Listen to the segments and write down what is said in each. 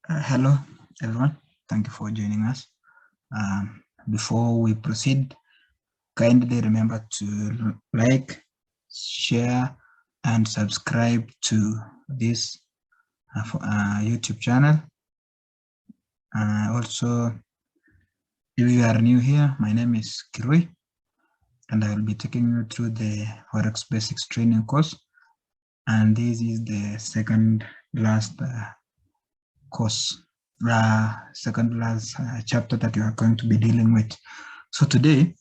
Hello, everyone. Thank you for joining us. Before we proceed, kindly remember to like, share, and subscribe to this YouTube channel. Also, if you are new here, my name is Kirui, and I will be taking you through the Forex Basics training course. And this is the second last course. Second last chapter that you are going to be dealing with. So today,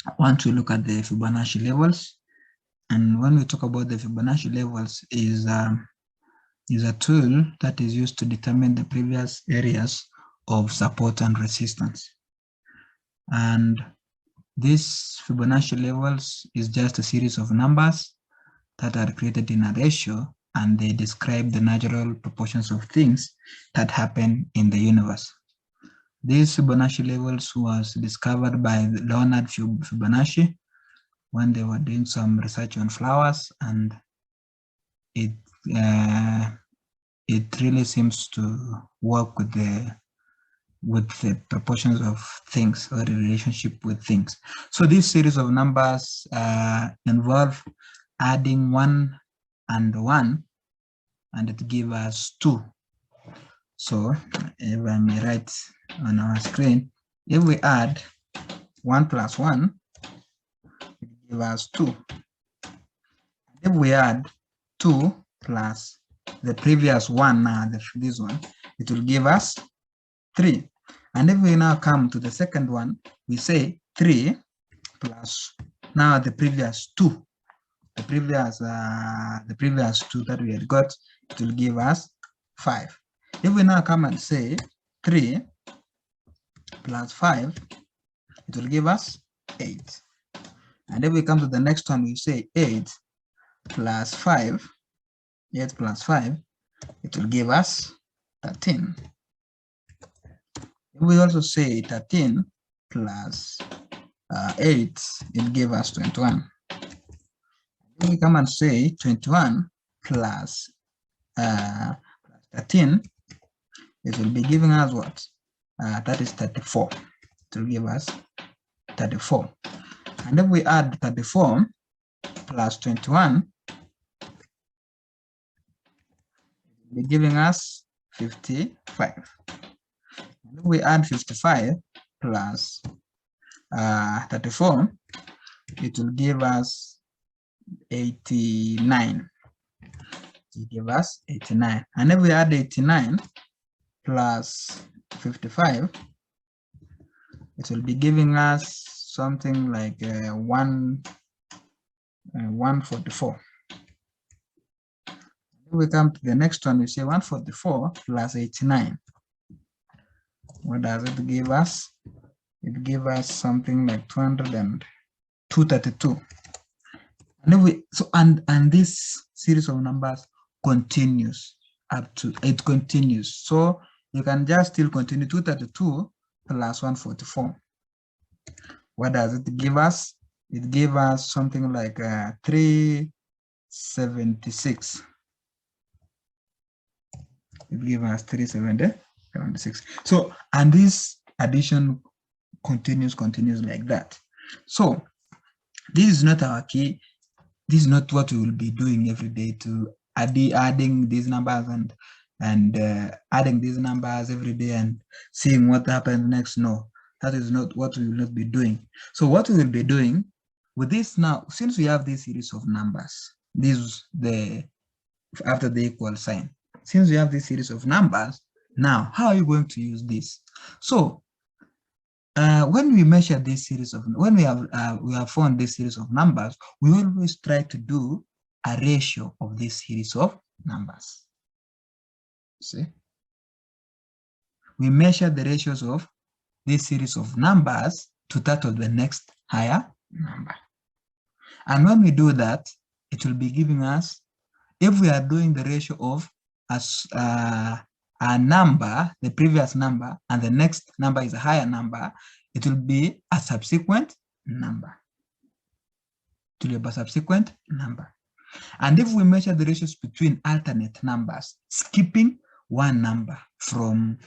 I want to look at the Fibonacci levels. And when we talk about the Fibonacci levels, is a tool that is used to determine the previous areas of support and resistance. And this Fibonacci levels is just a series of numbers that are created in a ratio, and they describe the natural proportions of things that happen in the universe. These Fibonacci levels was discovered by Leonard Fibonacci when they were doing some research on flowers, and it really seems to work with the proportions of things or the relationship with things. So this series of numbers involve adding 1 and 1, and it gives us 2. So if I may write on our screen, if we add 1 plus 1, it gives us 2. If we add 2 plus the previous one, this one, it will give us 3. And if we now come to the second one, we say 3 plus now the previous 2. The previous 2 that we had got, it will give us 5. If we now come and say 3 plus 5, it will give us 8. And if we come to the next one, we say 8 plus 5, 8 plus 5, it will give us 13. If we also say 13 plus 8, it gives us 21. If we come and say 21 plus 13, it will be giving us what? That is 34. It will give us 34. And if we add 34 plus 21, it will be giving us 55. And if we add 55 plus 34, it will give us 89. It will give us 89. And if we add 89 plus 55, it will be giving us something like 144. If we come to the next one, we say 144 plus 89. What does it give us? It gives us something like 232. And if we and this series of numbers continues up to it continues. So you can just still continue 232 plus 144. What does it give us? It gave us something like 376. It gave us 376. So, and this addition continues like that. So this is not our key. This is not what we will be doing every day, to adding these numbers and adding these numbers every day and seeing what happens next. No, that is not what we will not be doing. So what we will be doing with this now, since we have this series of numbers, after the equal sign, since we have this series of numbers, now how are you going to use this? So when we measure this series of, when we have found this series of numbers, we always try to do a ratio of this series of numbers. See, we measure the ratios of this series of numbers to that of the next higher number. And when we do that, it will be giving us, if we are doing the ratio of a number, the previous number, and the next number is a higher number, it will be a subsequent number. It will be a subsequent number. And if we measure the ratios between alternate numbers, skipping one number from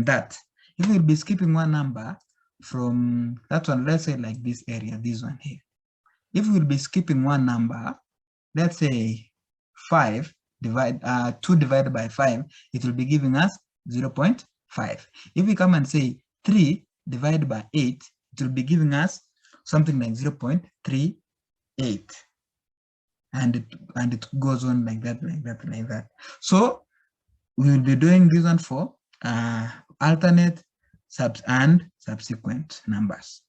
that. If we'll be skipping one number from that one, let's say like this area, this one here. If we'll be skipping one number, let's say 2 divided by 5, it will be giving us 0.5. If we come and say 3 divided by 8, it will be giving us something like 0.38. And it goes on like that, like that, like that. So we will be doing this one for alternate and subsequent numbers.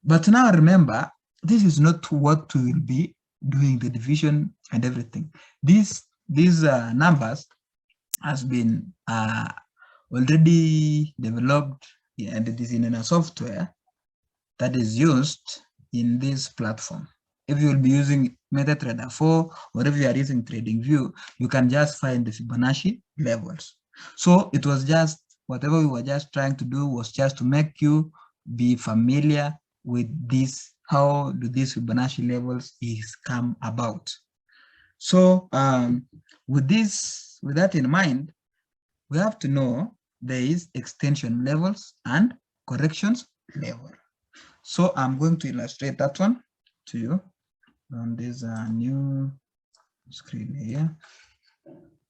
But now remember, this is not what we will be doing the division and everything. These numbers has been already developed, and it is in a software that is used in this platform. If you will be using MetaTrader 4, or if you are using TradingView, you can just find the Fibonacci levels. So it was just, whatever we were just trying to do was just to make you be familiar with this, how do these Fibonacci levels is come about. So with that in mind, we have to know there is extension levels and corrections level. So I'm going to illustrate that one to you on this new screen here.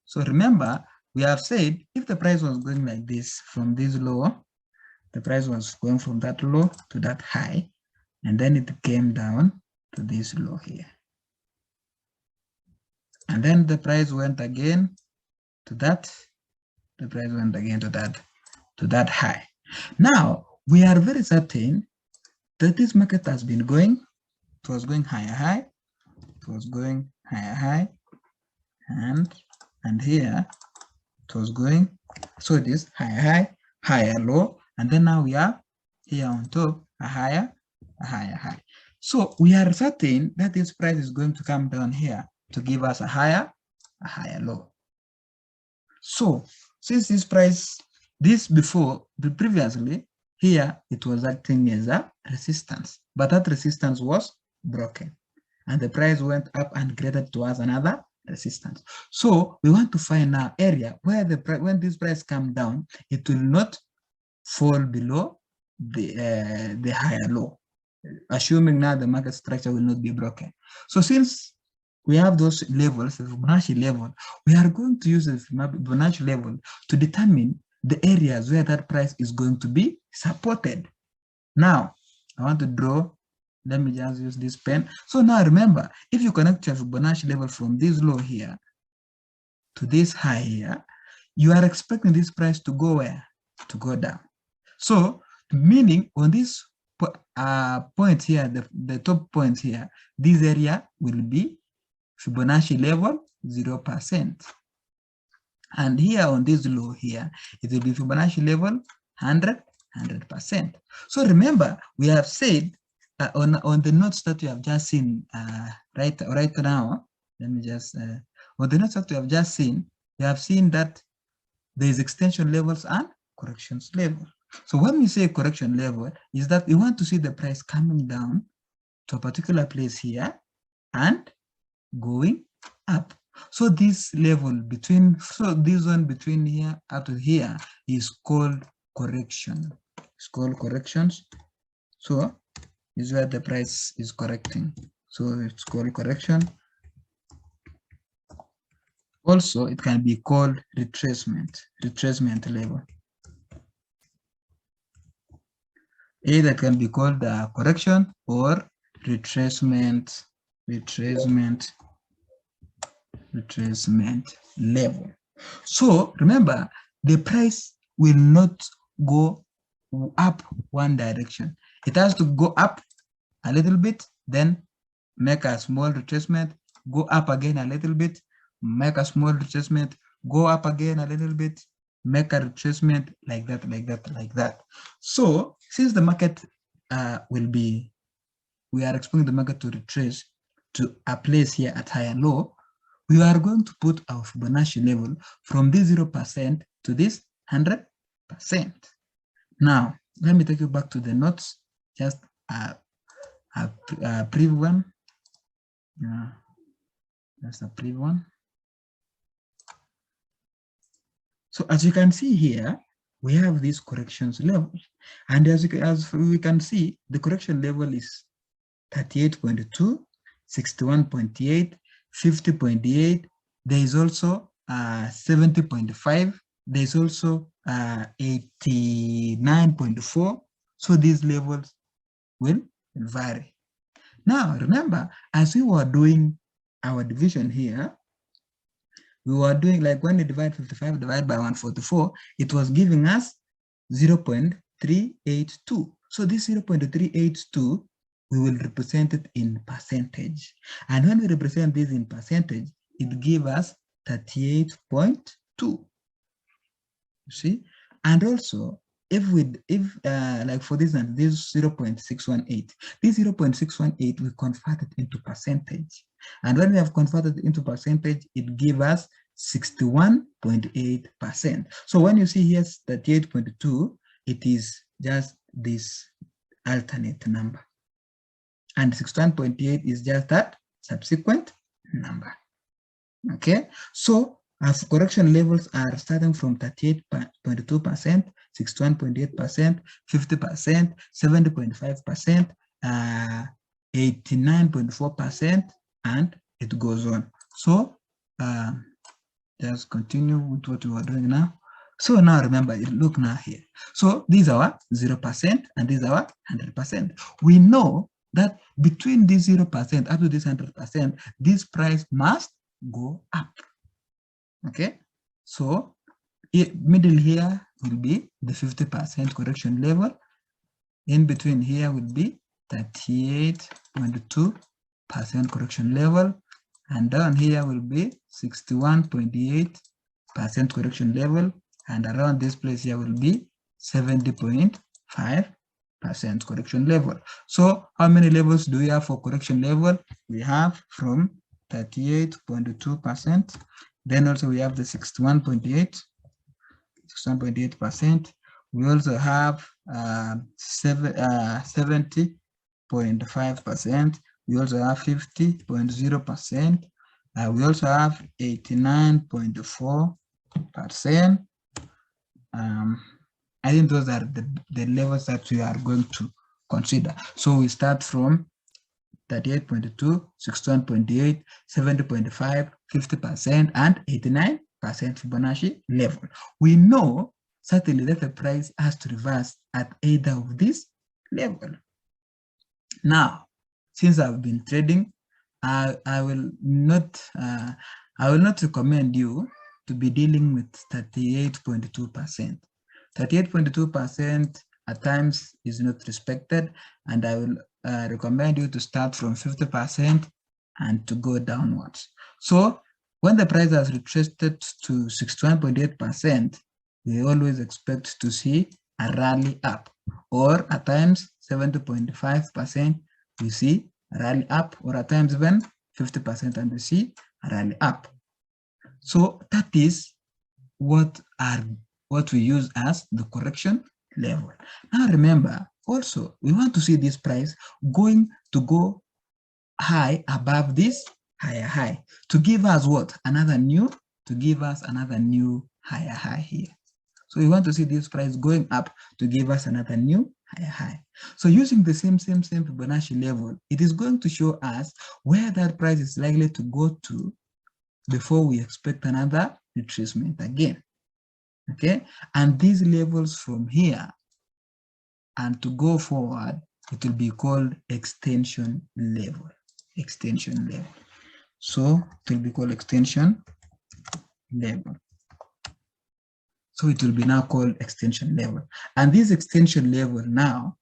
So remember, we have said if the price was going like this from this low, the price was going from that low to that high, and then it came down to this low here. And then the price went again to that, the price went again to that high. Now, we are very certain that this market has been going, it was going higher high, it was going higher high, and here it was going, so it is higher high, higher low, and then now we are here on top, a higher high. So we are certain that this price is going to come down here to give us a higher low. So since this price, previously here, it was acting as a resistance, but that resistance was broken, and the price went up and created to us another resistance. So we want to find an area where when this price comes down, it will not fall below the higher low, assuming now the market structure will not be broken. So since we have those levels, the Fibonacci level, we are going to use the Fibonacci level to determine the areas where that price is going to be supported. Now, I want to draw, let me just use this pen. So now remember, if you connect your Fibonacci level from this low here to this high here, you are expecting this price to go where? To go down. So, meaning on this point here, the top point here, this area will be Fibonacci level 0%. And here on this low here, it will be Fibonacci level 100%. So remember, we have said on the notes that we have just seen right now, let me just, on the notes that we have just seen, we have seen that there is extension levels and corrections level. So when we say correction level, is that we want to see the price coming down to a particular place here and going up. So this level between, so this one between here up to here is called correction. It's called corrections. So is where the price is correcting. So it's called correction. Also, it can be called retracement level. Either can be called correction or retracement level. So remember, the price will not go up one direction. It has to go up a little bit, then make a small retracement, go up again a little bit, make a small retracement, go up again a little bit, make a retracement, like that, like that, like that. So since the market we are expecting the market to retrace to a place here at higher low, we are going to put our Fibonacci level from this 0% to this 100%. Now, let me take you back to the notes, just a preview one. That's a preview one. So as you can see here, we have these corrections levels. And as we can see, the correction level is 38.2, 61.8, 50.8. There is also 70.5. There is also 89.4. So these levels will vary. Now, remember, as we were doing our division here, we were doing like when we divide 55 divided by 144, it was giving us 0.382. So this 0.382, we will represent it in percentage. And when we represent this in percentage, it gives us 38.2. You see? And also, if like for this one, this 0.618, this 0.618, we convert it into percentage. And when we have converted it into percentage, it gives us 61.8%. So when you see here 38.2, it is just this alternate number. And 61.8 is just that subsequent number. Okay, so as correction levels are starting from 38.2%, 61.8%, 50%, 70.5%, 89.4%, and it goes on. So just continue with what we are doing now. So now remember, look now here. So these are 0% and these are 100%. We know that between this 0% up to this 100%, this price must go up. Okay, so middle here will be the 50% correction level. In between here will be 38.2% correction level, and down here will be 61.8% correction level, and around this place here will be 70.5% correction level. So how many levels do we have for correction level? We have from 38.2%. Then also we have the 61.8%. We also have 70.5%. We also have 50.0%. We also have 89.4%. I think those are the levels that we are going to consider. So we start from 38.2, 61.8, 70.5, 50%, and 89% Fibonacci level. We know certainly that the price has to reverse at either of this level. Now, since I've been trading, I will not recommend you to be dealing with 38.2%. 38.2% at times is not respected, and I will recommend you to start from 50% and to go downwards. So when the price has retraced to 61.8%, we always expect to see a rally up, or at times 70.5% we see a rally up, or at times even 50% and we see a rally up. So that is what we use as the correction level. Now remember, also we want to see this price going to go high above this higher high to give us what? Another new higher high here. So we want to see this price going up to give us another new higher high. So using the same Fibonacci level, it is going to show us where that price is likely to go to before we expect another retracement again. Okay, and these levels from here and to go forward, it will be called extension level. So it will be called extension level. So it will be now called extension level. And this extension level now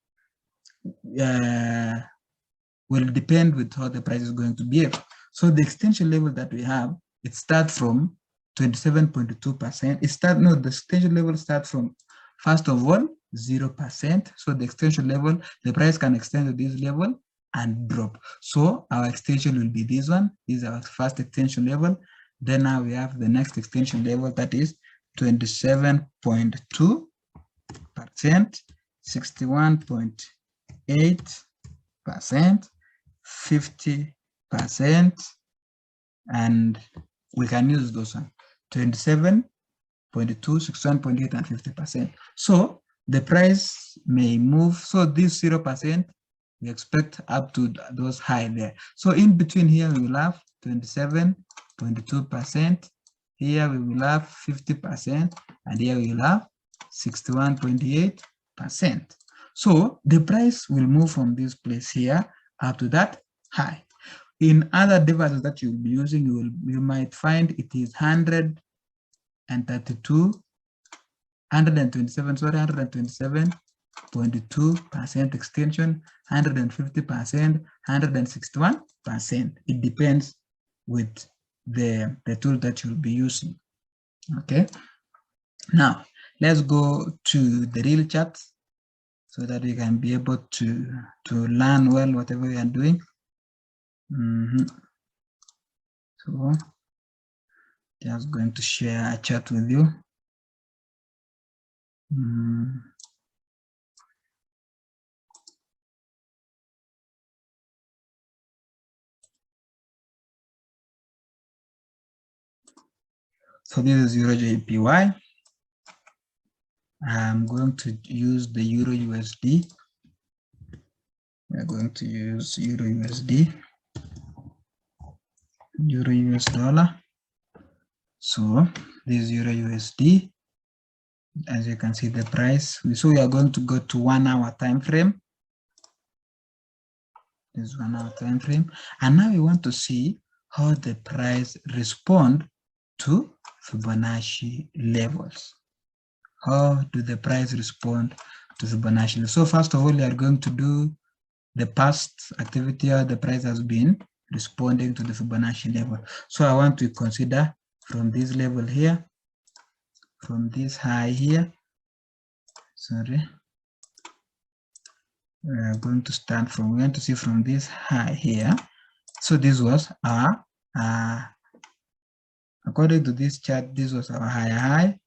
will depend with how the price is going to behave. So the extension level that we have, it starts from 27.2%. The extension level starts from, first of all, 0%. So the extension level, the price can extend to this level and drop. So our extension will be this one. This is our first extension level. Then now we have the next extension level, that is 27.2%, 61.8%, 50%, and we can use those one. 27, 0.2, 61.8, and 50%. So the price may move. So this 0%, we expect up to those high there. So in between here, we will have 27.2%. Here we will have 50%, and here we will have 61.8%. So the price will move from this place here up to that high. In other devices that you'll be using, you might find it is 127.2% extension, 150%, 161%. It depends with the tool that you'll be using. Okay. Now let's go to the real chart so that we can be able to learn well whatever we are doing. So just going to share a chart with you. So this is Euro JPY. I'm going to use the Euro USD. We're going to use Euro USD, Euro US dollar. So this is Euro USD. As you can see the price. So we are going to go to 1 hour time frame. This 1 hour time frame. And now we want to see how the price respond to Fibonacci levels. How do the price respond to Fibonacci? So first of all, we are going to do the past activity how the price has been responding to the Fibonacci level. So I want to consider from this level here, from this high here, sorry, we are going to start from, we want to see from this high here. So this was our, according to this chart, this was our high,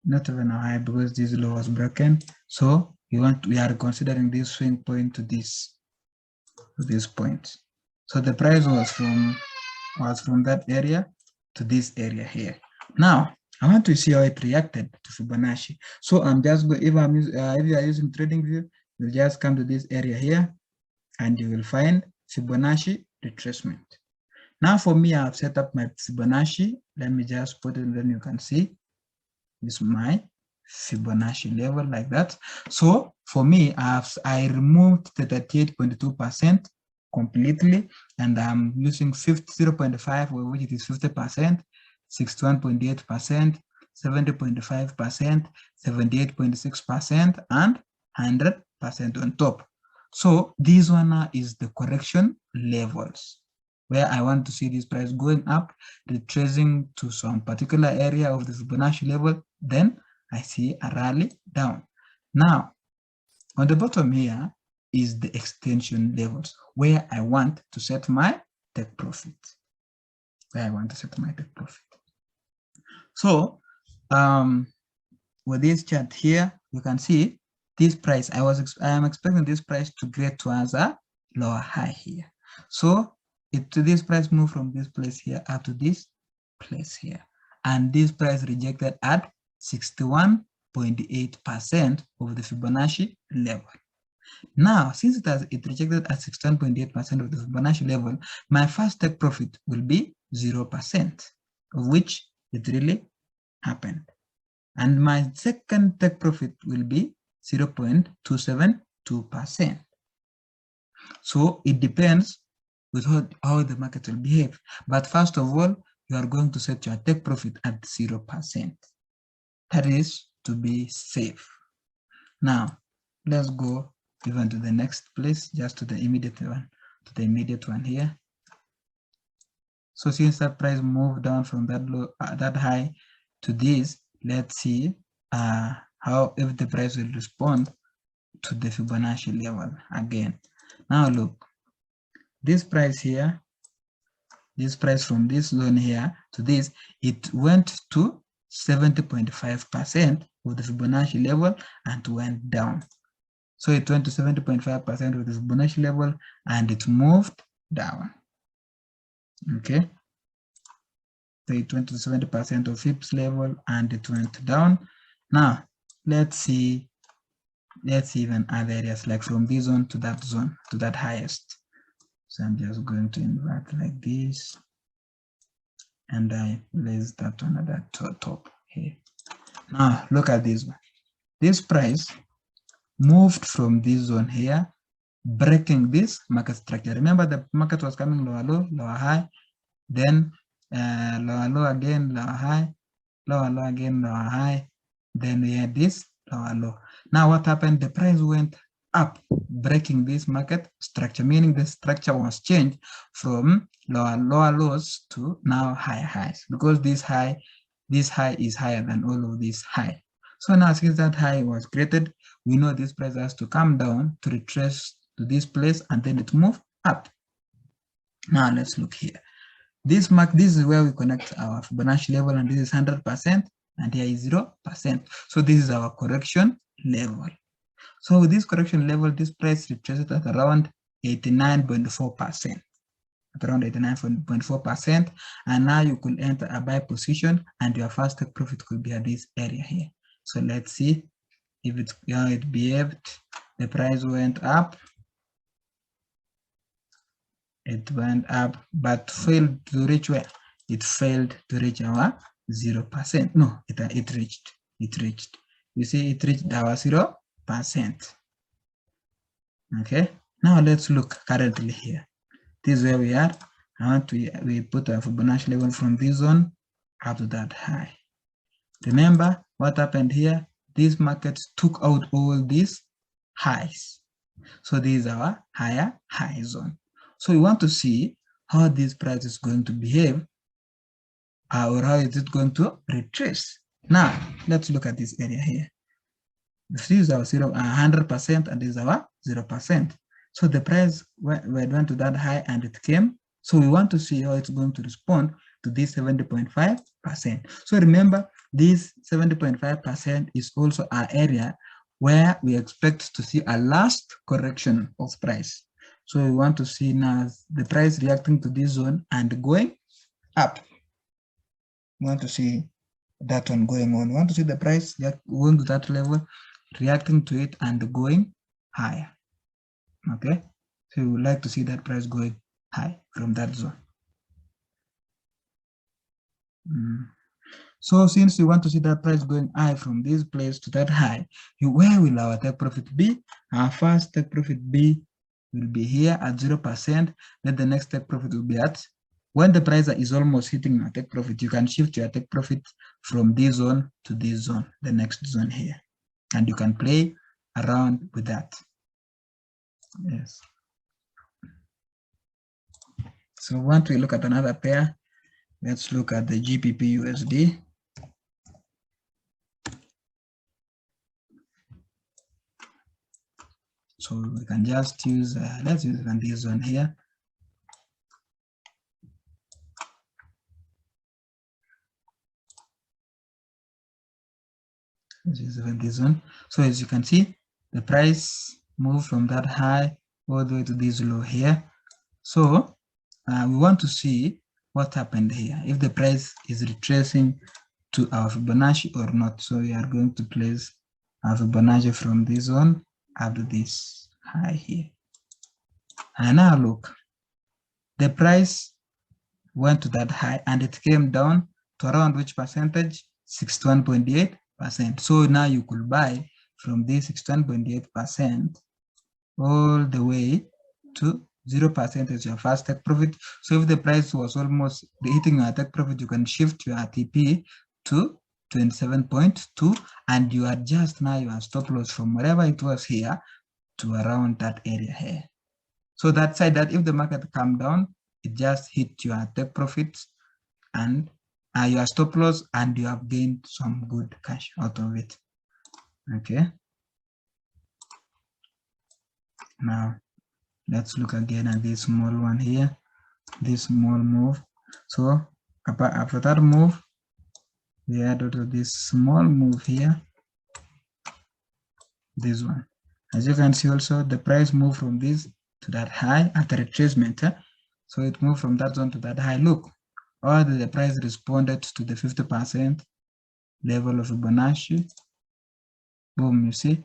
not even a high because this low was broken. So we are considering this swing point to this point. So the price was from that area to this area here. Now I want to see how it reacted to Fibonacci. So I'm just going, if you are using TradingView, you'll just come to this area here and you will find Fibonacci retracement. Now for me, I've set up my Fibonacci. Let me just put it, and then you can see this is my Fibonacci level like that. So for me, I removed the 38.2% completely, and I'm using 0.5, which it is 50%, 61.8%, 70.5%, 78.6%, and 100% on top. So this one is the correction levels, where I want to see this price going up, retracing to some particular area of the Fibonacci level, then I see a rally down. Now, on the bottom here is the extension levels, where I want to set my take profit. So, with this chart here, you can see this price. I am expecting this price to get towards a lower high here. So, this price moved from this place here up to this place here, and this price rejected at 61.8% of the Fibonacci level. Now, since it rejected at 61.8% of the Fibonacci level, my first take profit will be 0%, of which it really happened. And my second take profit will be 0.272%. So it depends with how the market will behave. But first of all, you are going to set your take profit at 0%. That is to be safe. Now, let's go even to the next place, just to the immediate one, here. So since that price moved down from that low, that high to this, let's see if the price will respond to the Fibonacci level again. Now look, this price here, this price from this zone here to this, it went to 70.5% of the Fibonacci level and went down. So it went to 70.5% of the Fibonacci level and it moved down. Okay. So it went to 70% of Fips level and it went down. Now let's see even other areas, like from this zone to that highest. So I'm just going to invert like this, and I place that one at the top here. Now look at this one. This price moved from this zone here, breaking this market structure. Remember, the market was coming lower low, lower high, then lower low again, lower high, lower low again, lower high, then we had this lower low. Now what happened? The price went up, breaking this market structure, meaning the structure was changed from lower lows to now higher highs, because this high is higher than all of this high. So now since that high was created, we know this price has to come down to retrace to this place, and then it move up. Now let's look here. This is where we connect our Fibonacci level, and this is 100%, and here is 0%. So this is our correction level. So with this correction level, this price retraces at around 89.4%. At around 89.4%, and now you could enter a buy position, and your first take profit could be at this area here. So let's see if how it behaved. The price went up. It went up, but failed to reach where? It failed to reach our 0%. No, it reached. You see, it reached our 0%. Okay. Now let's look currently here. This is where we are. We put our Fibonacci level from this zone up to that high. Remember what happened here? These markets took out all these highs. So this is our higher high zone. So we want to see how this price is going to behave, or how is it going to retrace. Now let's look at this area here. This is our 100%, and this is our 0%. So the price went to that high and it came. So we want to see how it's going to respond to this 70.5%. So remember, this 70.5% is also our area where we expect to see a last correction of price. So we want to see now the price reacting to this zone and going up. We want to see that one going on. We want to see the price going to that level, reacting to it and going higher. Okay, so we would like to see that price going high from that zone. So since you want to see that price going high from this place to that high, where will our take profit be? Our first take profit will be here at 0%. Then the next take profit will be at, when the price is almost hitting your take profit, you can shift your take profit from this zone to this zone, the next zone here, and you can play around with that. Yes. So once we look at another pair, let's look at the GBPUSD. So we can just use, let's use this one here. Let's use this one. So as you can see, the price moved from that high all the way to this low here. So we want to see what happened here, if the price is retracing to our Fibonacci or not. So we are going to place our Fibonacci from this zone up to this high here. And now look, the price went to that high and it came down to around which percentage? 61.8%. So now you could buy from this 61.8% all the way to 0% as your first take profit. So if the price was almost hitting your take profit, you can shift your TP to 27.2 and you adjust now your stop loss from wherever it was here to around that area here. So that side, that if the market come down, it just hit your take profits and your stop loss, and you have gained some good cash out of it. Okay. Now let's look again at this small one here, this small move. So after that move, we add to this small move here, this one. As you can see also, the price moved from this to that high at the retracement. So it moved from that zone to that high. Look, or the price responded to the 50% level of Fibonacci. Boom, you see,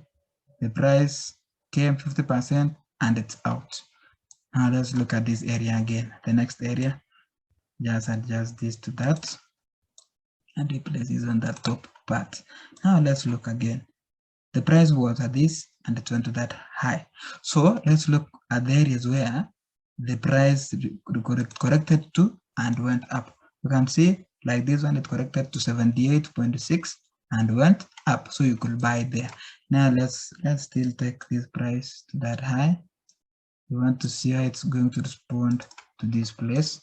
the price came 50% and it's out. Now let's look at this area again. The next area, just adjust this to that and replace this on that top part. Now let's look again. The price was at this and it went to that high. So let's look at the areas where the price corrected to and went up. You can see like this one, it corrected to 78.6 and went up. So you could buy there. Now let's still take this price to that high. We want to see how it's going to respond to this place.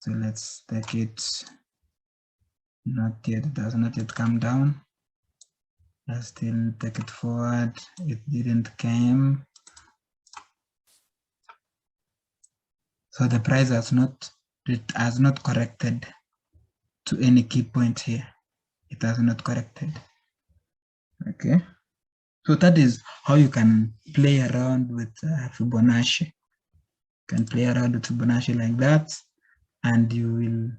So let's take it. Not yet, it does not yet come down. Let's still take it forward. It didn't come. So the price has not corrected to any key point here. It has not corrected. Okay. So that is how you can play around with Fibonacci. You can play around with Fibonacci like that, and you will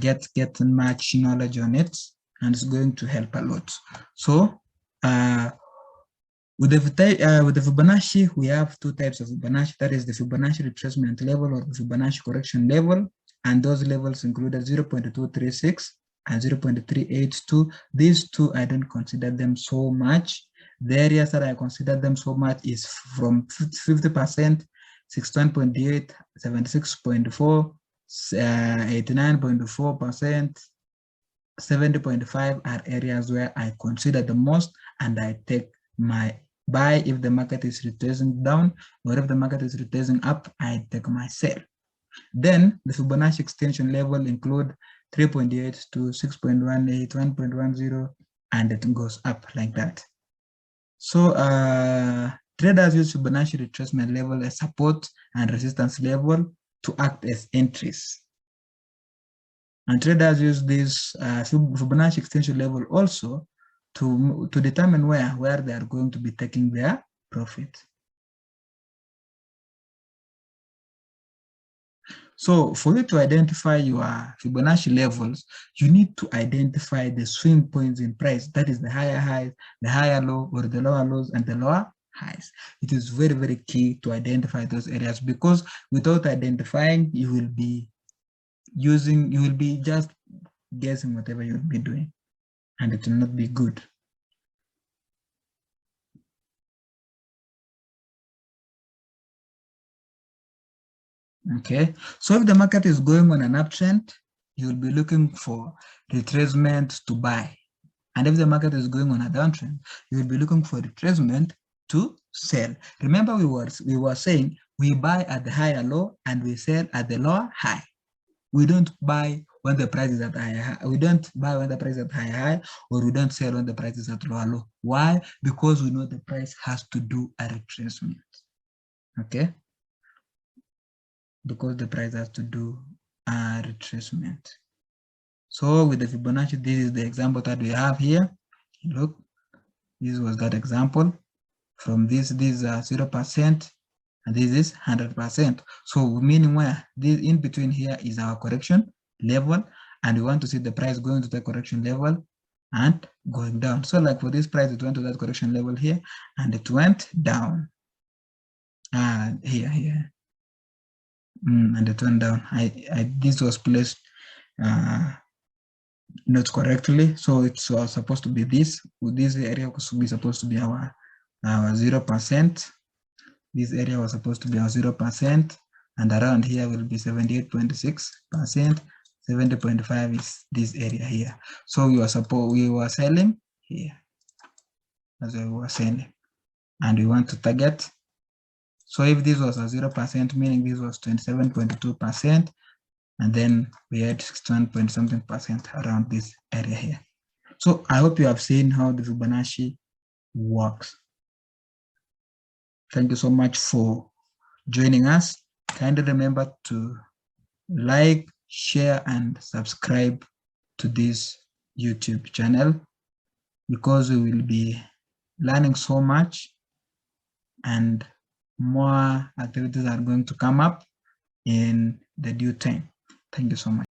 get much knowledge on it, and it's going to help a lot. So with the Fibonacci, we have two types of Fibonacci. That is the Fibonacci retracement level or the Fibonacci correction level, and those levels included 0.236 and 0.382. These two, I don't consider them so much. The areas that I consider them so much is from 50%, 61.8, 76.4, 89.4%, 70.5 are areas where I consider the most, and I take my buy if the market is retracing down, or if the market is retracing up, I take my sell. Then the Fibonacci extension level include 3.8 to 6.18, 1.10, and it goes up like that. So traders use Fibonacci retracement level as support and resistance level to act as entries. And traders use this Fibonacci extension level also to determine where they are going to be taking their profit. So for you to identify your Fibonacci levels, you need to identify the swing points in price. That is the higher highs, the higher low, or the lower lows and the lower highs. It is very, very key to identify those areas, because without identifying, you will be just guessing whatever you'll be doing, and it will not be good. Okay, so if the market is going on an uptrend, you'll be looking for retracement to buy. And if the market is going on a downtrend, you'll be looking for retracement to sell. Remember, we were saying we buy at the higher low and we sell at the lower high. We don't buy when the price is at higher high. We don't buy when the price is at higher high, or we don't sell when the price is at lower low. Why? Because we know the price has to do a retracement. Okay? Because the price has to do a retracement. So with the Fibonacci, this is the example that we have here. Look, this was that example. From this is 0%, and this is 100%. So meaning where this in between here is our correction level, and we want to see the price going to the correction level and going down. So like for this price, it went to that correction level here, and it went down. And here. And it went down. This was placed not correctly, so it was supposed to be this. This area was supposed to be our 0%. This area was supposed to be our 0%, and around here will be 78.6%. 70.5 is this area here. So we were selling here. That's why we were selling, and we want to target. So if this was a 0%, meaning this was 27.2%, and then we had 61.something% around this area here. So I hope you have seen how the Fibonacci works. Thank you so much for joining us. Kindly remember to like, share, and subscribe to this YouTube channel, because we will be learning so much, and more activities are going to come up in the due time. Thank you so much.